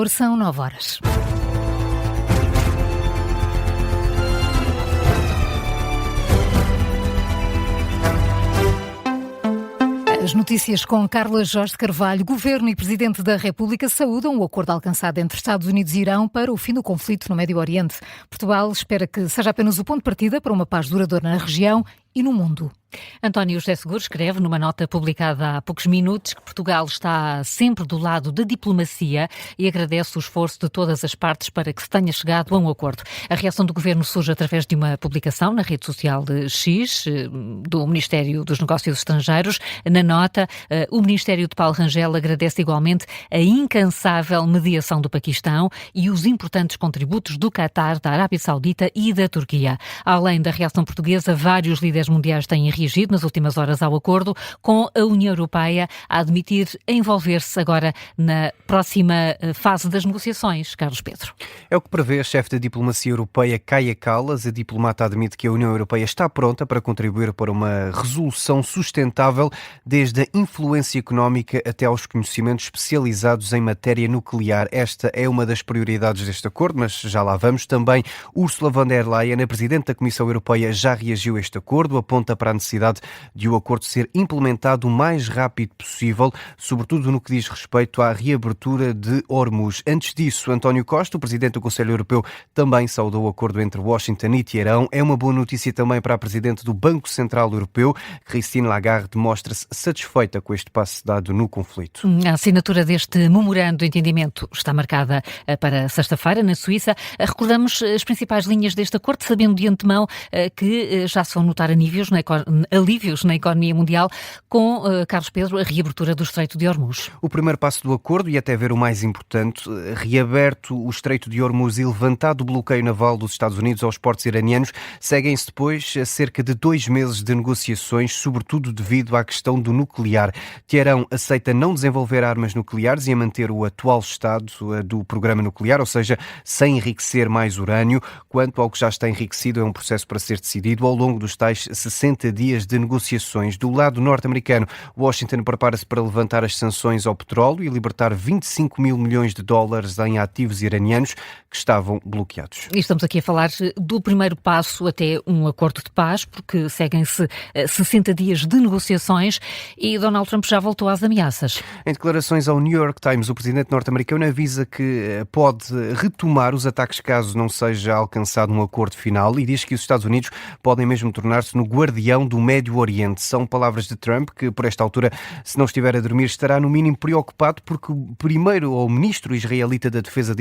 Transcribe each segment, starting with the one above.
São 9 horas. As notícias com Carla Jorge de Carvalho. Governo e Presidente da República saúdam o acordo alcançado entre Estados Unidos e Irão para o fim do conflito no Médio Oriente. Portugal espera que seja apenas o ponto de partida para uma paz duradoura na região e no mundo. António José Seguro escreve numa nota publicada há poucos minutos que Portugal está sempre do lado da diplomacia e agradece o esforço de todas as partes para que se tenha chegado a um acordo. A reação do Governo surge através de uma publicação na rede social de X, do Ministério dos Negócios Estrangeiros. Na nota, o Ministério de Paulo Rangel agradece igualmente a incansável mediação do Paquistão e os importantes contributos do Qatar, da Arábia Saudita e da Turquia. Além da reação portuguesa, vários líderes mundiais têm reagido nas últimas horas ao acordo, com a União Europeia a admitir envolver-se agora na próxima fase das negociações. Carlos Pedro. É o que prevê a chefe da diplomacia europeia, Kaja Kallas. A diplomata admite que a União Europeia está pronta para contribuir para uma resolução sustentável, desde a influência económica até aos conhecimentos especializados em matéria nuclear. Esta é uma das prioridades deste acordo, mas já lá vamos. Também Ursula von der Leyen, a Presidente da Comissão Europeia, já reagiu a este acordo, aponta para a necessidade de o acordo ser implementado o mais rápido possível, sobretudo no que diz respeito à reabertura de Hormuz. Antes disso, António Costa, o Presidente do Conselho Europeu, também saudou o acordo entre Washington e Teherão. É uma boa notícia também para a Presidente do Banco Central Europeu. Christine Lagarde mostra-se satisfeita com este passo dado no conflito. A assinatura deste memorando de entendimento está marcada para sexta-feira, na Suíça. Recordamos as principais linhas deste acordo, sabendo de antemão que já se vão notar alívios na economia mundial, com, Carlos Pedro, a reabertura do Estreito de Hormuz. O primeiro passo do acordo, e até ver o mais importante, reaberto o Estreito de Hormuz e levantado o bloqueio naval dos Estados Unidos aos portos iranianos, seguem-se depois cerca de 2 meses de negociações, sobretudo devido à questão do nuclear. Teherão aceita não desenvolver armas nucleares e a manter o atual estado do programa nuclear, ou seja, sem enriquecer mais urânio. Quanto ao que já está enriquecido, é um processo para ser decidido ao longo dos tais 60 dias de negociações. Do lado norte-americano, Washington prepara-se para levantar as sanções ao petróleo e libertar 25 mil milhões de dólares em ativos iranianos que estavam bloqueados. E estamos aqui a falar do primeiro passo até um acordo de paz, porque seguem-se 60 dias de negociações e Donald Trump já voltou às ameaças. Em declarações ao New York Times, o presidente norte-americano avisa que pode retomar os ataques caso não seja alcançado um acordo final e diz que os Estados Unidos podem mesmo tornar-se no guardião do Médio Oriente. São palavras de Trump, que por esta altura, se não estiver a dormir, estará no mínimo preocupado porque o ministro israelita da Defesa,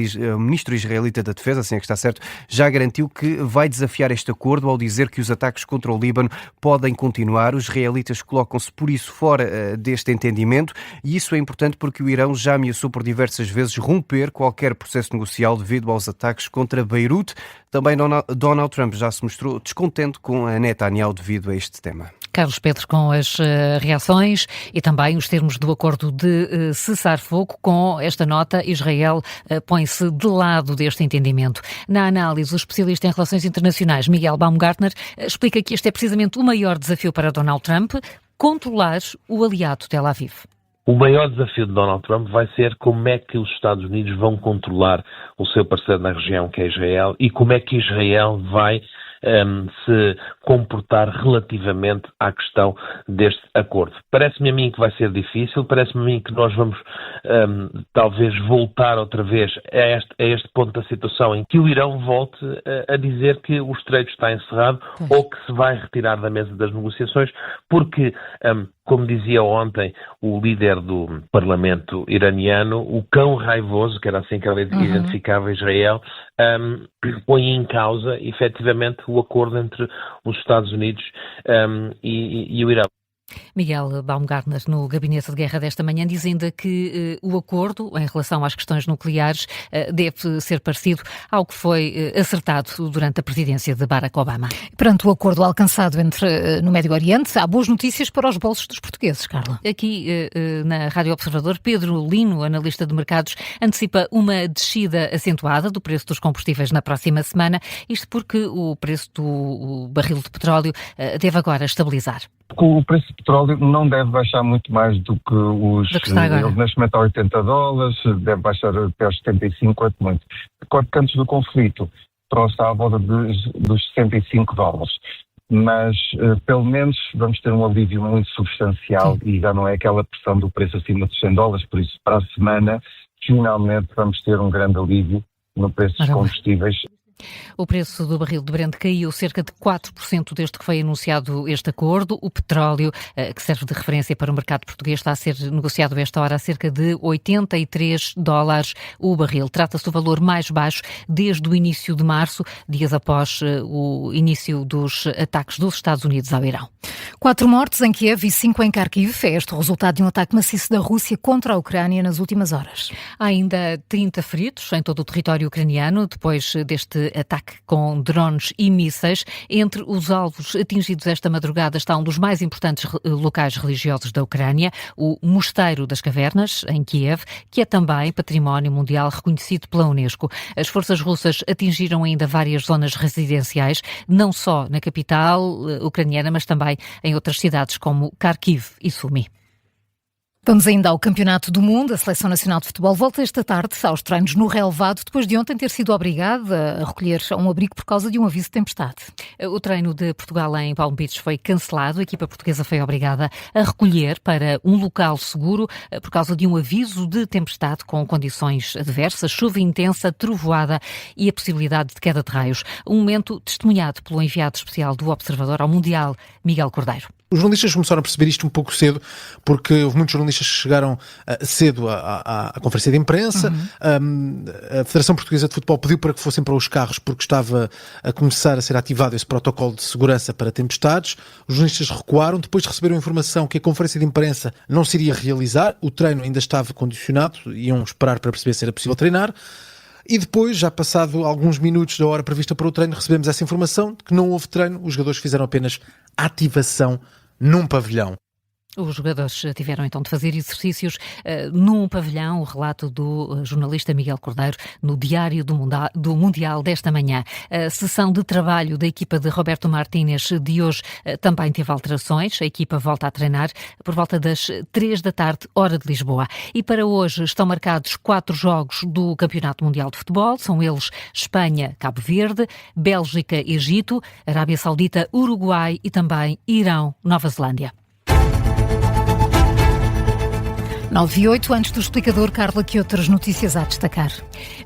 assim é que está certo, já garantiu que vai desafiar este acordo ao dizer que os ataques contra o Líbano podem continuar. Os israelitas colocam-se por isso fora deste entendimento e isso é importante porque o Irão já ameaçou por diversas vezes romper qualquer processo negocial devido aos ataques contra Beirute. Também Donald Trump já se mostrou descontente com a Netanyahu devido a este tema. Carlos Pedro, com as reações e também os termos do acordo de cessar-fogo, com esta nota, Israel põe-se de lado deste entendimento. Na análise, o especialista em relações internacionais, Miguel Baumgartner, explica que este é precisamente o maior desafio para Donald Trump, controlar o aliado Tel Aviv. O maior desafio de Donald Trump vai ser como é que os Estados Unidos vão controlar o seu parceiro na região, que é Israel, e como é que Israel vai se comportar relativamente à questão deste acordo. Parece-me a mim que vai ser difícil, parece-me a mim que nós vamos talvez voltar outra vez a este ponto da situação em que o Irão volte a dizer que o Estreito está encerrado ou que se vai retirar da mesa das negociações, porque como dizia ontem o líder do Parlamento iraniano, o cão raivoso, que era assim que ele identificava Israel, põe em causa, efetivamente, o acordo entre os Estados Unidos e o Irão. Miguel Baumgartner, no Gabinete de Guerra desta manhã, diz ainda que o acordo em relação às questões nucleares deve ser parecido ao que foi acertado durante a presidência de Barack Obama. Perante o acordo alcançado no Médio Oriente, há boas notícias para os bolsos dos portugueses, Carla. Aqui na Rádio Observador, Pedro Lino, analista de mercados, antecipa uma descida acentuada do preço dos combustíveis na próxima semana, isto porque o preço do barril de petróleo deve agora estabilizar. O preço do petróleo não deve baixar muito mais do que neste momento a $80, deve baixar até aos 75, quanto muito. Enquanto que antes do conflito trouxe à volta dos $65. Mas pelo menos vamos ter um alívio muito substancial. Sim. E já não é aquela pressão do preço acima dos $100, por isso para a semana finalmente vamos ter um grande alívio no preço dos combustíveis. O preço do barril de Brent caiu cerca de 4% desde que foi anunciado este acordo. O petróleo, que serve de referência para o mercado português, está a ser negociado a esta hora a cerca de $83 o barril. Trata-se do valor mais baixo desde o início de março, dias após o início dos ataques dos Estados Unidos ao Irão. 4 mortos em Kiev e 5 em Kharkiv. É este o resultado de um ataque maciço da Rússia contra a Ucrânia nas últimas horas. Há ainda 30 feridos em todo o território ucraniano, depois deste ataque com drones e mísseis. Entre os alvos atingidos esta madrugada está um dos mais importantes locais religiosos da Ucrânia, o Mosteiro das Cavernas, em Kiev, que é também património mundial reconhecido pela Unesco. As forças russas atingiram ainda várias zonas residenciais, não só na capital ucraniana, mas também em outras cidades como Kharkiv e Sumy. Vamos ainda ao Campeonato do Mundo. A Seleção Nacional de Futebol volta esta tarde aos treinos no relevado, depois de ontem ter sido obrigada a recolher um abrigo por causa de um aviso de tempestade. O treino de Portugal em Palm Beach foi cancelado. A equipa portuguesa foi obrigada a recolher para um local seguro por causa de um aviso de tempestade com condições adversas, chuva intensa, trovoada e a possibilidade de queda de raios. Um momento testemunhado pelo enviado especial do Observador ao Mundial, Miguel Cordeiro. Os jornalistas começaram a perceber isto um pouco cedo, porque houve muitos jornalistas que chegaram cedo à conferência de imprensa. A Federação Portuguesa de Futebol pediu para que fossem para os carros porque estava a começar a ser ativado esse protocolo de segurança para tempestades. Os jornalistas recuaram, depois receberam a informação que a conferência de imprensa não se iria realizar, o treino ainda estava condicionado, iam esperar para perceber se era possível treinar. E depois, já passado alguns minutos da hora prevista para o treino, recebemos essa informação de que não houve treino, os jogadores fizeram apenas ativação num pavilhão. Os jogadores tiveram então de fazer exercícios num pavilhão, o relato do jornalista Miguel Cordeiro no Diário do Mundial desta manhã. A sessão de trabalho da equipa de Roberto Martínez de hoje também teve alterações. A equipa volta a treinar por volta das 3 da tarde, hora de Lisboa. E para hoje estão marcados 4 jogos do Campeonato Mundial de Futebol. São eles Espanha, Cabo Verde, Bélgica, Egito, Arábia Saudita, Uruguai e também Irão, Nova Zelândia. 9:08, antes do explicador, Carla, que outras notícias há a destacar?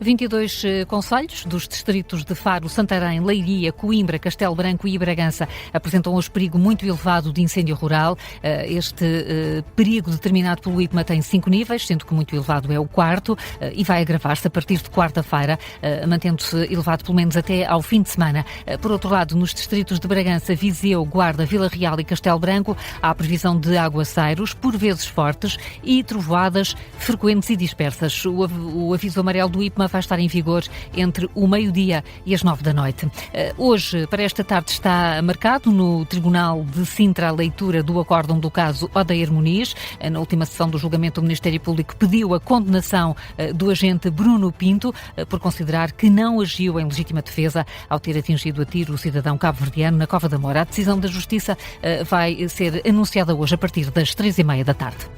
22 concelhos dos distritos de Faro, Santarém, Leiria, Coimbra, Castelo Branco e Bragança apresentam hoje perigo muito elevado de incêndio rural. Este perigo determinado pelo IPMA tem 5 níveis, sendo que muito elevado é o 4º e vai agravar-se a partir de quarta-feira, mantendo-se elevado pelo menos até ao fim de semana. Por outro lado, nos distritos de Bragança, Viseu, Guarda, Vila Real e Castelo Branco, há previsão de aguaceiros, por vezes fortes, e trovoadas frequentes e dispersas. O aviso amarelo do IPMA vai estar em vigor entre o meio-dia e as 9 da noite. Hoje, para esta tarde, está marcado no Tribunal de Sintra a leitura do acórdão do caso Odair Muniz. Na última sessão do julgamento, o Ministério Público pediu a condenação do agente Bruno Pinto por considerar que não agiu em legítima defesa ao ter atingido a tiro o cidadão cabo-verdiano na Cova da Moura. A decisão da Justiça vai ser anunciada hoje a partir das 3:30 da tarde.